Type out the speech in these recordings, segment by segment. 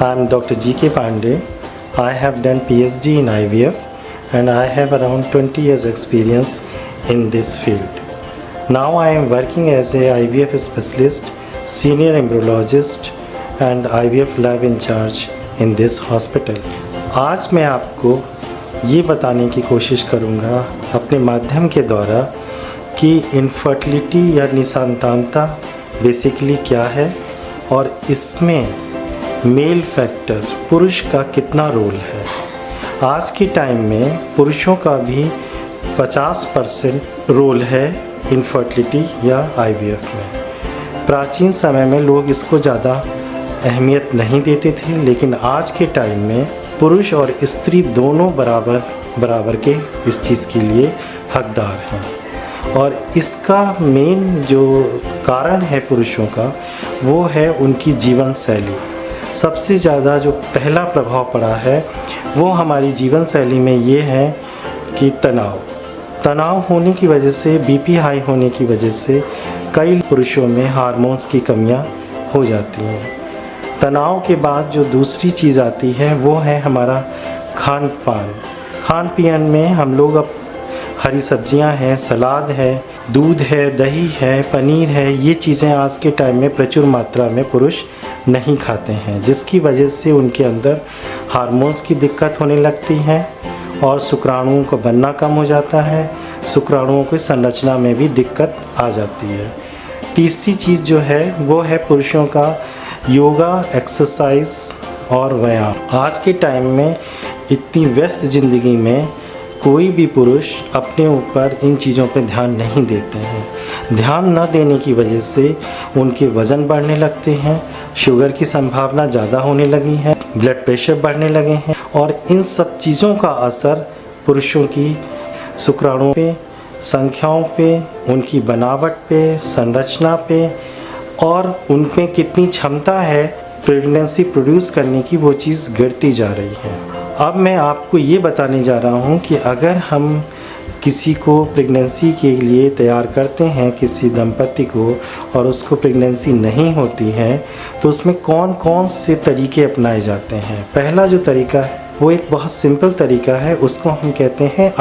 I am Dr. G.K. Pandey. I have done PhD in IVF and I have around 20 years experience in this field. Now I am working as a IVF specialist, senior embryologist and IVF lab in charge in this hospital. आज मैं आपको ये बताने की कोशिश करूँगा अपने माध्यम के द्वारा कि इनफर्टिलिटी या निसंतानता बेसिकली क्या है और इसमें मेल फैक्टर पुरुष का कितना रोल है। आज के टाइम में पुरुषों का भी 50% रोल है इनफर्टिलिटी या आईवीएफ में। प्राचीन समय में लोग इसको ज़्यादा अहमियत नहीं देते थे, लेकिन आज के टाइम में पुरुष और स्त्री दोनों बराबर के इस चीज़ के लिए हकदार हैं। और इसका मेन जो कारण है पुरुषों का वो है उनकी जीवन शैली। सबसे ज़्यादा जो पहला प्रभाव पड़ा है वो हमारी जीवन शैली में ये है कि तनाव होने की वजह से, बीपी हाई होने की वजह से कई पुरुषों में हार्मोन्स की कमियां हो जाती हैं। तनाव के बाद जो दूसरी चीज़ आती है वो है हमारा खान पान में हम लोग अब हरी सब्जियां हैं, सलाद है, दूध है, दही है, पनीर है, ये चीज़ें आज के टाइम में प्रचुर मात्रा में पुरुष नहीं खाते हैं, जिसकी वजह से उनके अंदर हार्मोन्स की दिक्कत होने लगती है और शुक्राणुओं का बनना कम हो जाता है। शुक्राणुओं की संरचना में भी दिक्कत आ जाती है। तीसरी चीज़ जो है वो है पुरुषों का योगा, एक्सरसाइज और व्यायाम। आज के टाइम में इतनी व्यस्त ज़िंदगी में कोई भी पुरुष अपने ऊपर इन चीज़ों पे ध्यान नहीं देते हैं। ध्यान न देने की वजह से उनके वज़न बढ़ने लगते हैं, शुगर की संभावना ज़्यादा होने लगी है, ब्लड प्रेशर बढ़ने लगे हैं और इन सब चीज़ों का असर पुरुषों की शुक्राणुओं पे, संख्याओं पे, उनकी बनावट पे, संरचना पे और उनमें कितनी क्षमता है प्रेगनेंसी प्रोड्यूस करने की, वो चीज़ गिरती जा रही है। अब मैं आपको ये बताने जा रहा हूँ कि अगर हम किसी को प्रेगनेंसी के लिए तैयार करते हैं, किसी दंपति को, और उसको प्रेगनेंसी नहीं होती है तो उसमें कौन कौन से तरीके अपनाए जाते हैं। पहला जो तरीका है वो एक बहुत सिंपल तरीका है, उसको हम कहते हैं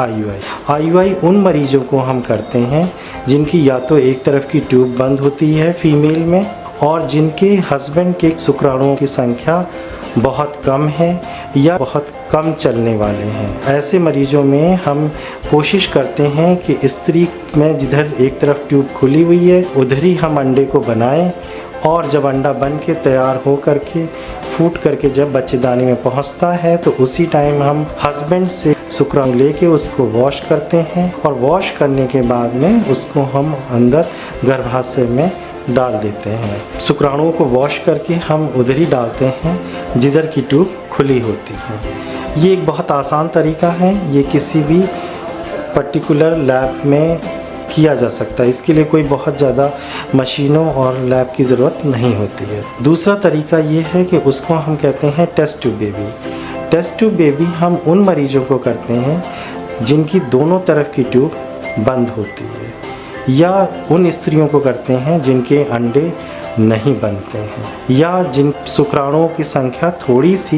आईयूआई। उन मरीजों को हम करते हैं जिनकी या तो एक तरफ की ट्यूब बंद होती है फीमेल में और जिनके हस्बैंड के शुक्राणुओं की संख्या बहुत कम है या बहुत कम चलने वाले हैं। ऐसे मरीजों में हम कोशिश करते हैं कि स्त्री में जिधर एक तरफ ट्यूब खुली हुई है उधर ही हम अंडे को बनाएं और जब अंडा बन के तैयार हो करके फूट करके जब बच्चेदानी में पहुंचता है तो उसी टाइम हम हस्बैंड से शुक्राणु लेके उसको वॉश करते हैं और वॉश करने के बाद में उसको हम अंदर गर्भाशय में डाल देते हैं। शुक्राणुओं को वॉश करके हम उधर ही डालते हैं जिधर की ट्यूब खुली होती है। ये एक बहुत आसान तरीका है, ये किसी भी पर्टिकुलर लैब में किया जा सकता है। इसके लिए कोई बहुत ज़्यादा मशीनों और लैब की ज़रूरत नहीं होती है। दूसरा तरीका ये है कि उसको हम कहते हैं test tube baby. Test tube baby हम उन मरीजों को करते हैं जिनकी दोनों तरफ की ट्यूब बंद होती है या उन स्त्रियों को करते हैं जिनके अंडे नहीं बनते हैं या जिन शुक्राणुओं की संख्या थोड़ी सी